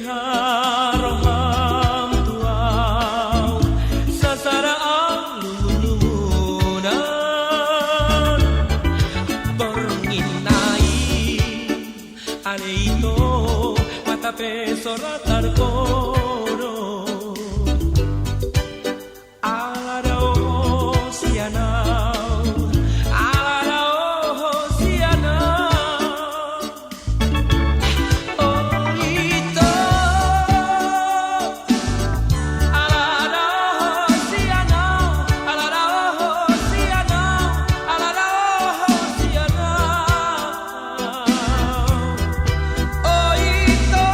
Beharaham tuau sasaraan lumunan Berninai ale ito matape soratar kono Alarao sianaw Alarao sianaw Oh ito Alarao sianaw Alarao sianaw Alarao sianaw Oh ito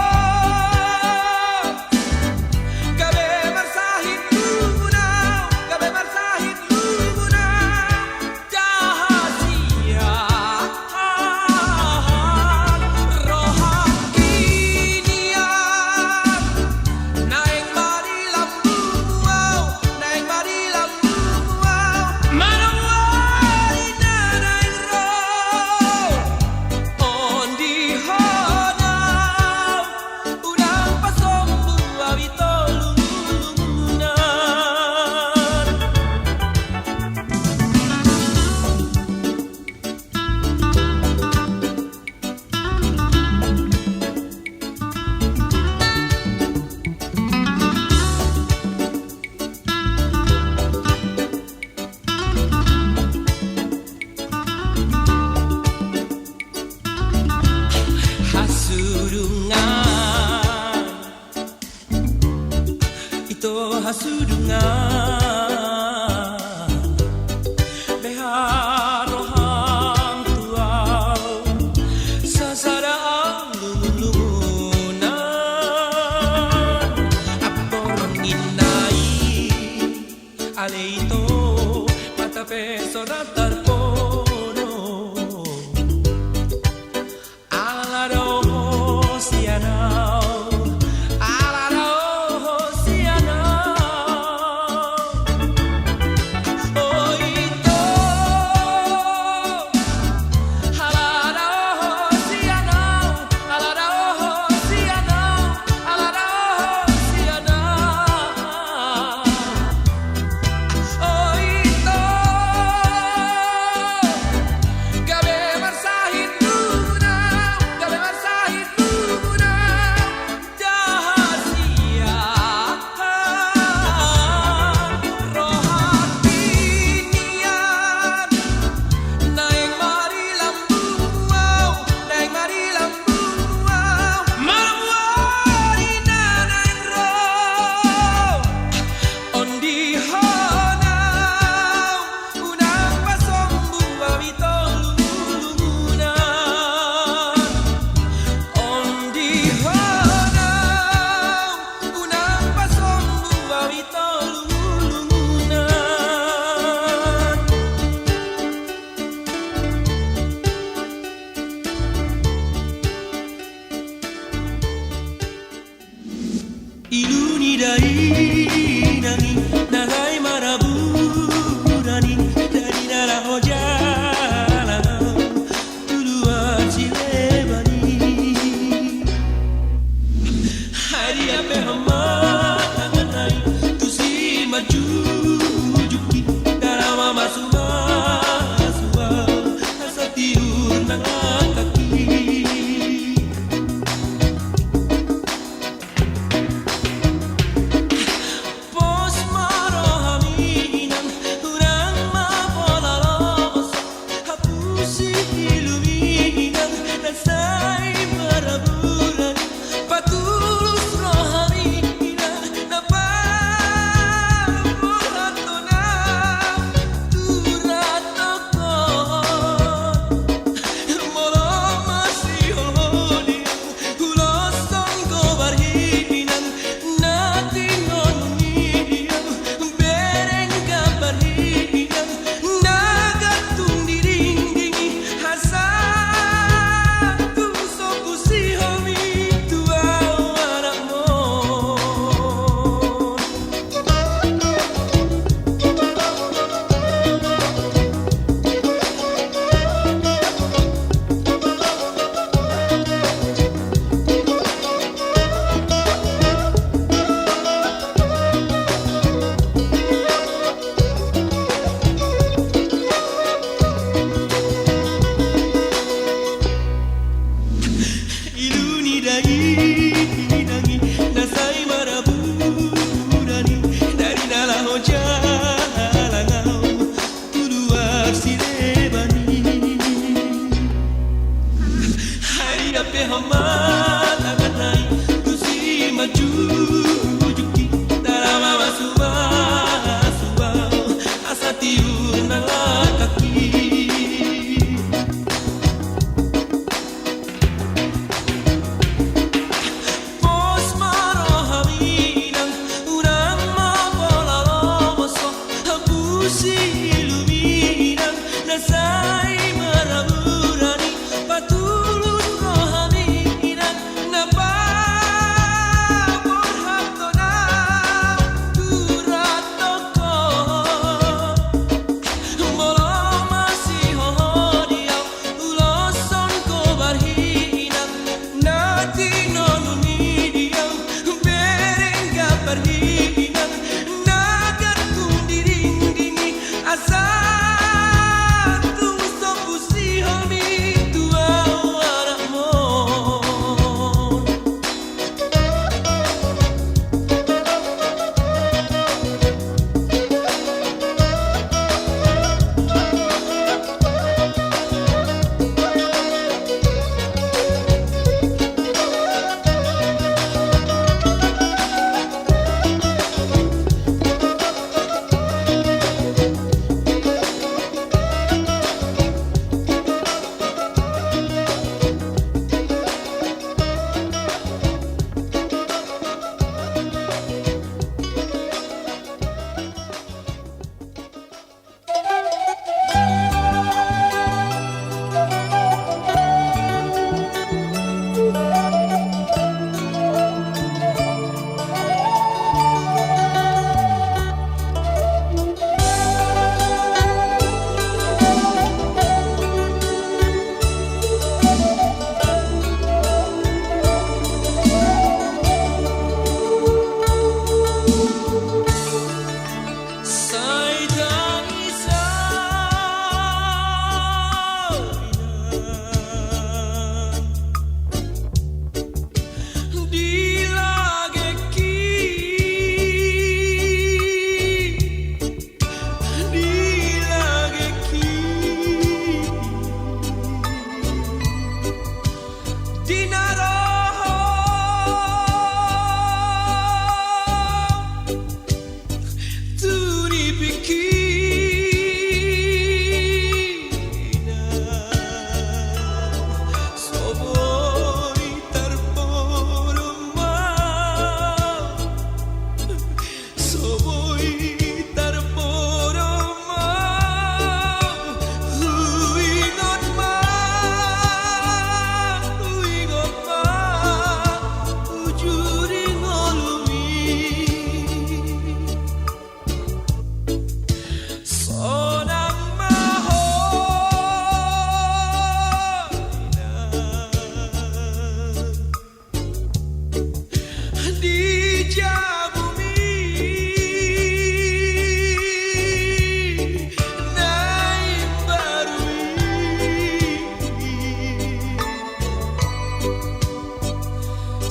Gabi marsahid lubunaw Gabi marsahid lubunaw Jahasiyan Rohang kinian Naing marilam bumuaw Naing marilam bumuaw Manaway na naing row Ondi honaw Unang pasong buwaw ito lumunan Hasurungan Ito hasurungan Beharaham tuau sasaraan lumunan Aporninai ale ito matape soratar kono Alarao sianaw Alarao sianaw Oh ito Alarao sianaw Alarao sianaw Alarao sianaw Oh ito Gabi marsahid lubunaw Gabi marsahid lubunaw Jahasiyan Rohang kinian Naing marilam bumuaw Naing marilam bumuaw Manaway na naing row Ondi honaw Unang pasong buwaw ito lumunan Ondi honaw Unang pasong buwaw ito lumunan Iluni dari nani nagai maraburani dari nara hojala duluan silebani hari ape hamanai tusi maju juki darama masuma asua asatiur nangang kaki Posma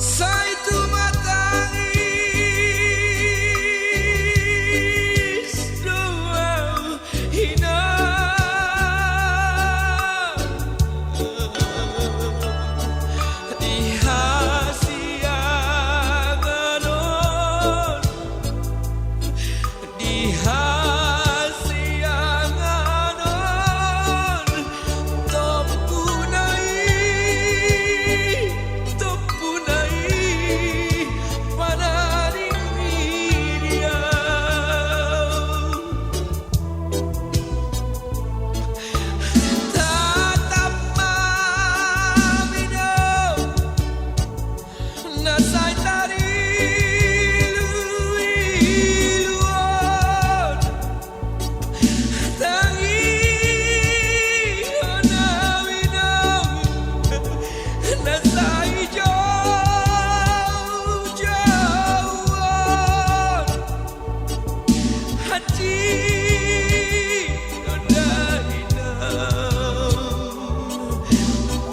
Saitu matangis doa hina dihasianganon dihasianganon topunai panaring media tatap maminaw nasay tariluiluon tangi onaminaw nasay jauh-jauhan hati nondainaw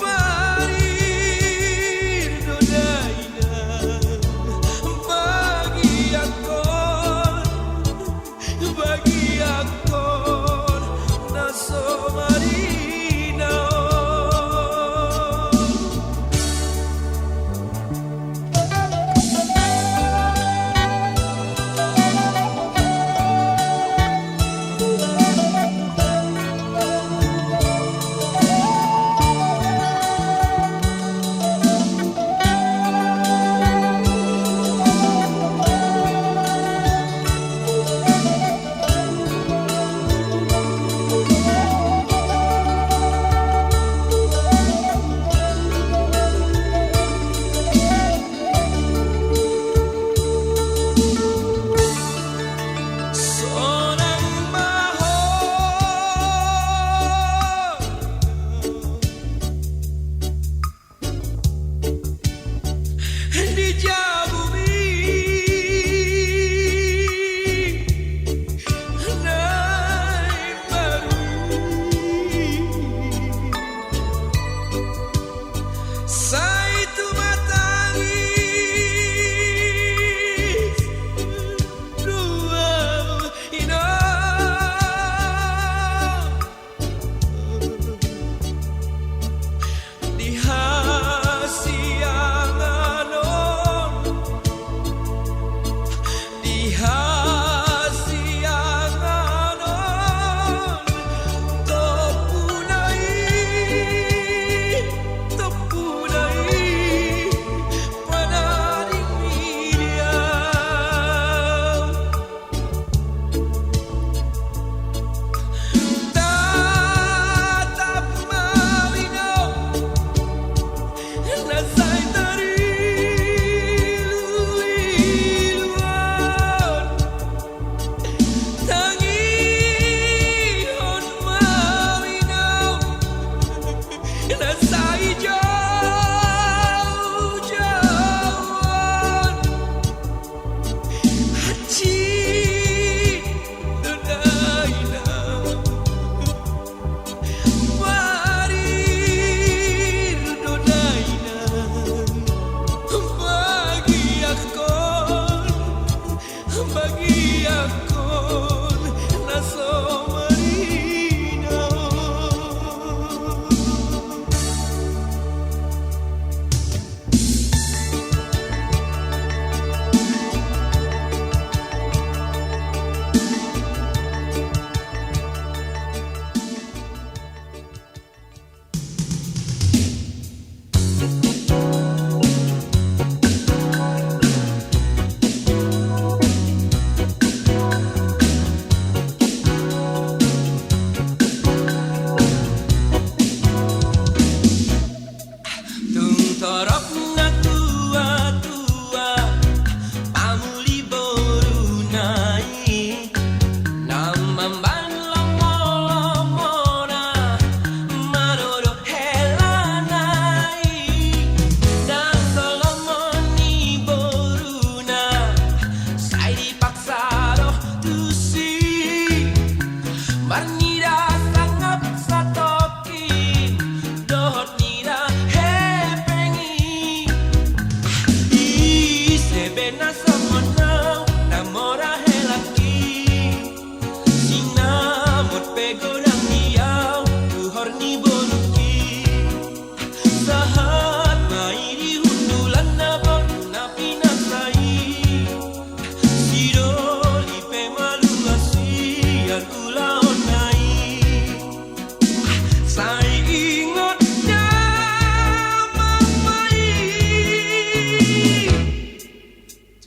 parir nondainaw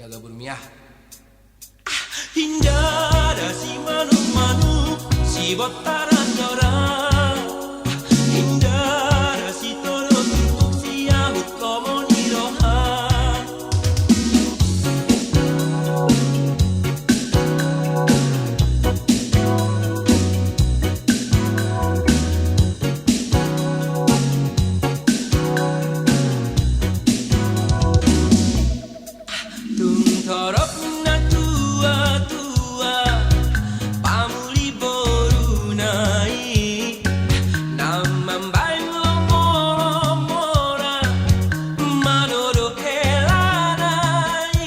jaga burmiah. Hindara si manu-manu si botaran orang. Hindara si toro tutuk si ahut komo ni rohan. Tung torok na tua-tua pamuli boru nai namambai mora manoro elanai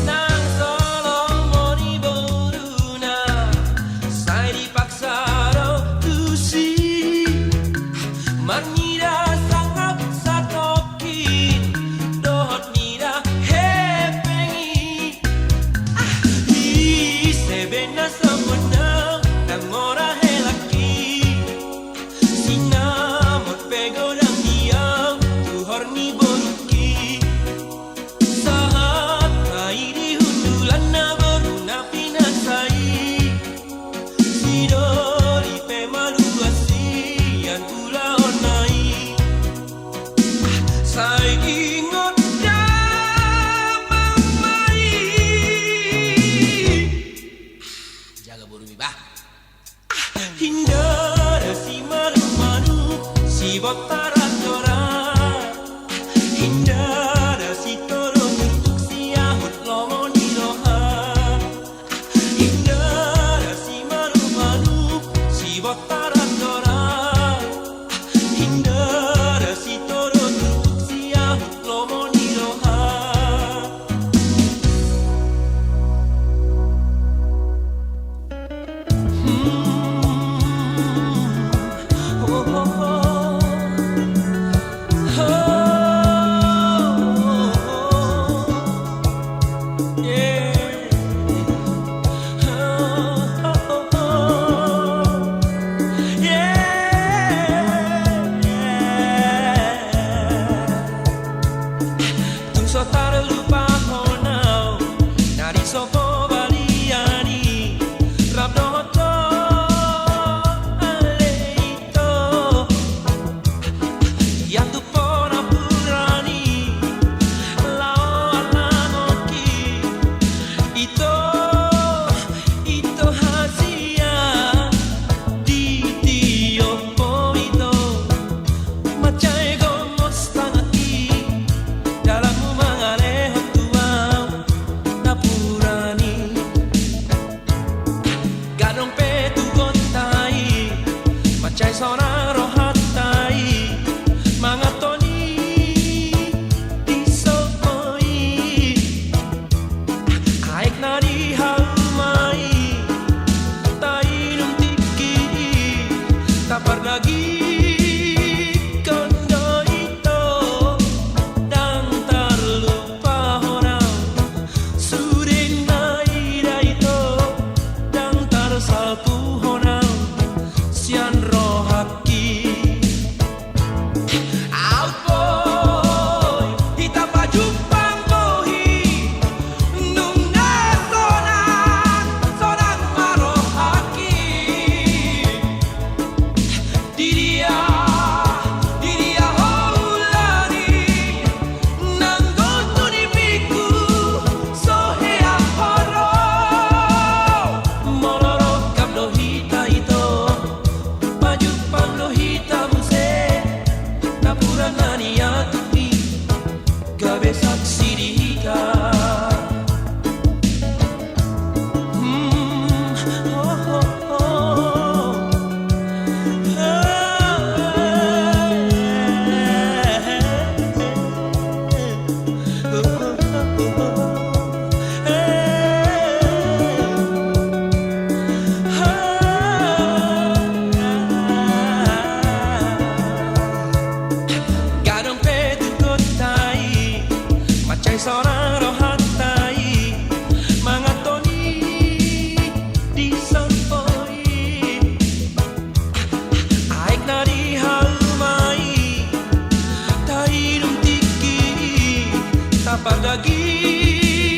nang solo moni boru na sai dipaksa tusi manira sangap satokin dohot nira hepengi sebena samona namora helaki sinamot pegorang diam tu horni boruki saat kairi hundulan na boru na pinasai sidori pemaluasi yang ula onai sai ingot damai. Jaga burmi bah. Hindara si manu-manu si botaran orang. Hindara si toro tutuk si ahut lomo ni rohan. Hindara si manu-manu si botaran orang. Hindara si toro tutuk si ahut lomo ni rohan. Tung so tara lupa honau nari sopo baliani rabdoto aleito yatu pona purani lao alamoki ito hasia di tiopo ito macai gomos tangaki dalam mengaleh tuang napurani gadong petu kontai macai sona rohatai mangatoni disopoi aik nadi halmai tainum tiki tapar lagi kondo ito dan terlupa orang suring naira itu dan tersapu orang sian rohaki out boy kita baju pangkohi nung sonang marohaki diria houlani nanggoto ni miku sohea horo moloro kablo hita ito baju panglo hita muse napura nani atupi gabe saksi dihika. Gadong petu kotai macai seorang rohatai mangatoni disampoi aik nadi halmai tainum tiki tapar lagi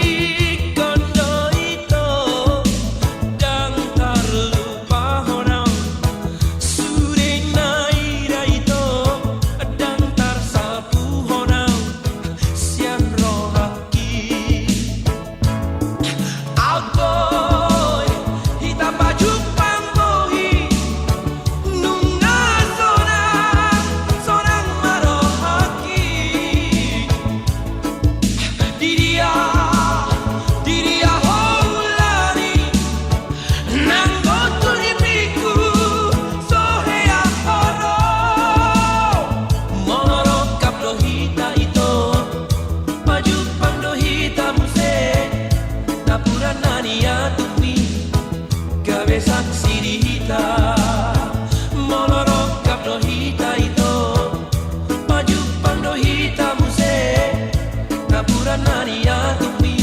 Sanania tumi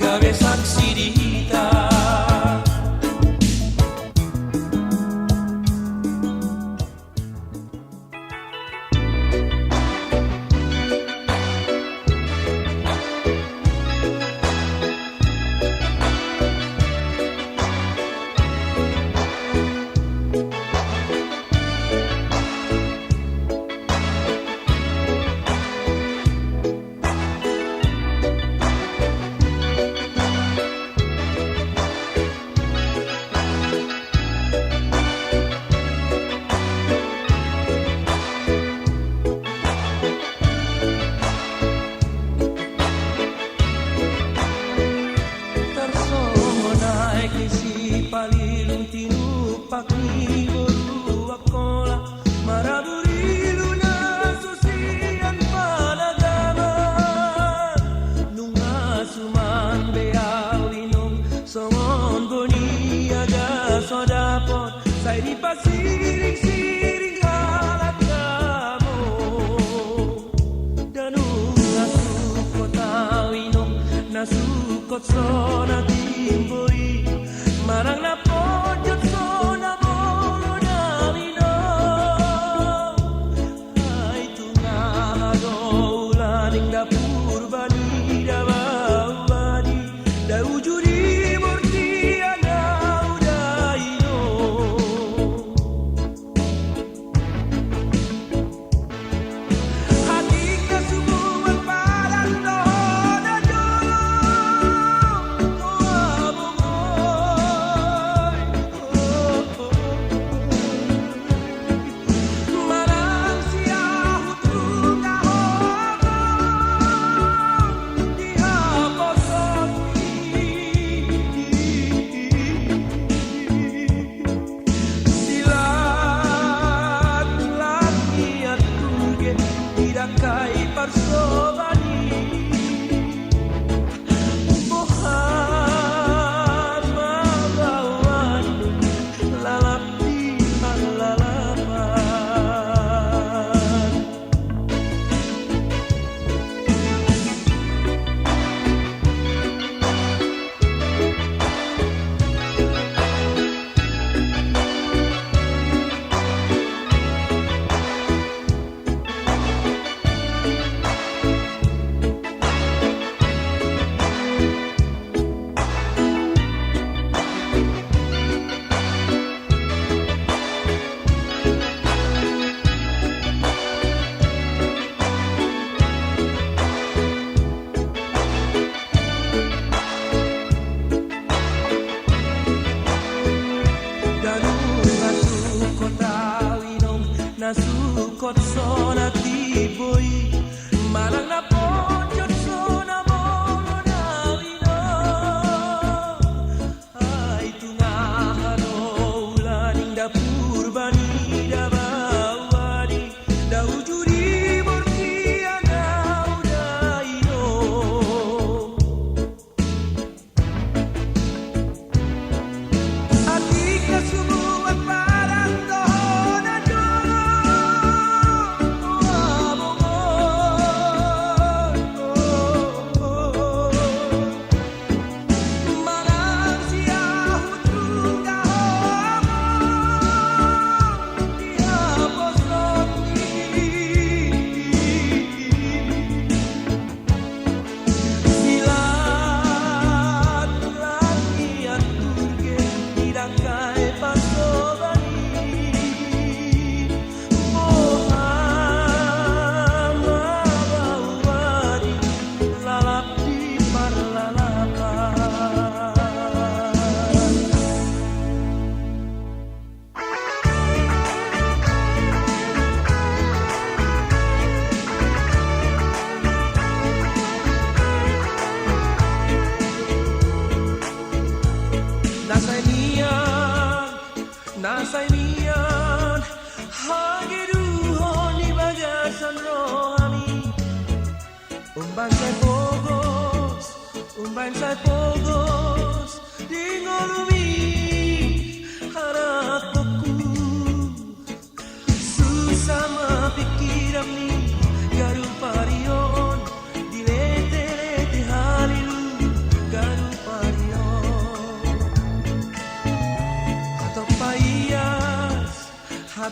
gawe saksi dihita. Palilung tinupak ni boru akola maraburilu na susian panagama nunga suman beau inong songon boni aga sodapot say di pasiring-siring halak kamo danung nasukot tau inong nasukot sona timboi marang na pojot so na molo na lino ay tungago ulaning dapur bani dabawadi daujuri murti anau daino hati kasubungan parang doon na dolo kai parsobani bohan mabawan lalapi lalapan nasukot sona tiboi marang na pojot sona molo na lino ay tunahano ulaning dapur bani dabawadi daujuri murti anau daino hati kasubungan parang doon na dolo Nasay niyan hagiruhon ni bagasan rohani umbansay pogos dingolumi harapku susah pikiran ni garu parion dilete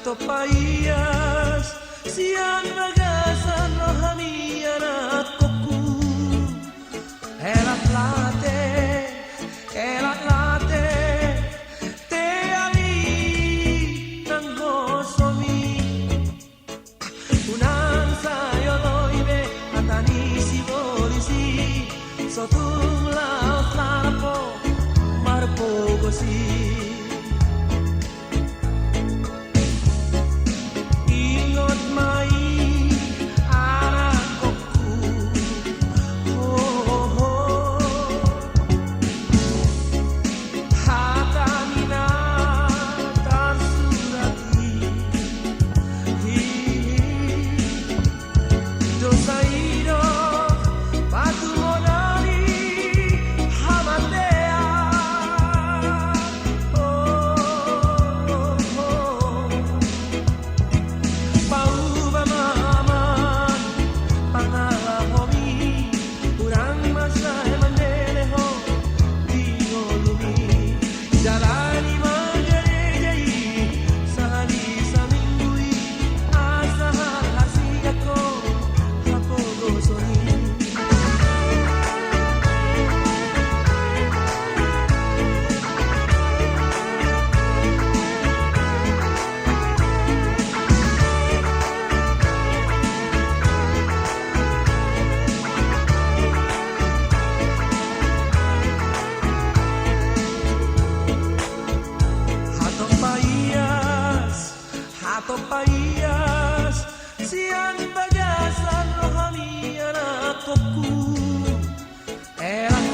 Hatopaias siang bagasan rohani anak koku elak late te ali nang gosomi unang sayo loibe atani si polisi sotung laut larapo marpo gosi Hatopaias siang bagasan rohani anak koku elak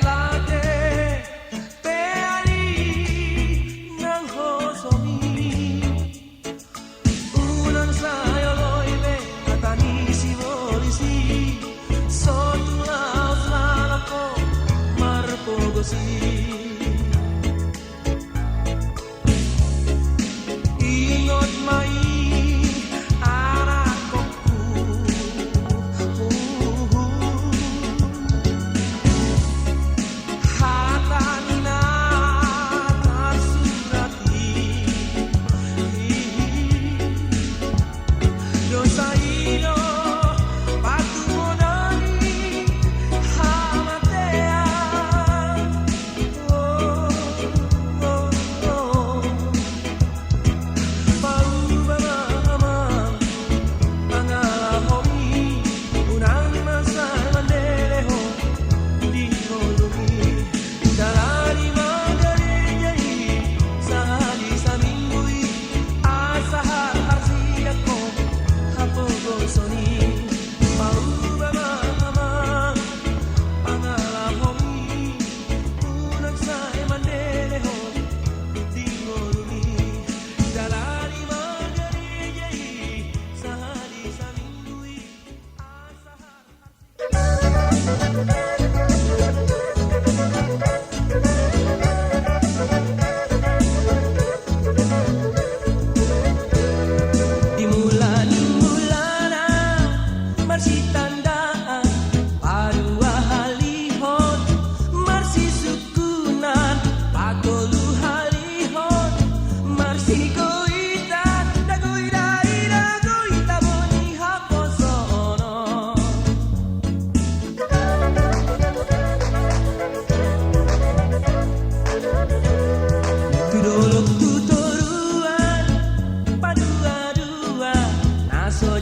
late te ali nang hosomi unang sayo loibe atani si polisi sotu laut lalako marpogosi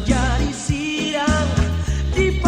jadi sidang di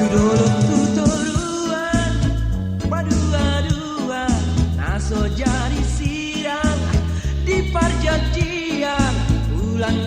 Tudorong tutoruan Padua-dua Naso jadi sirang Di perjanjian Bulan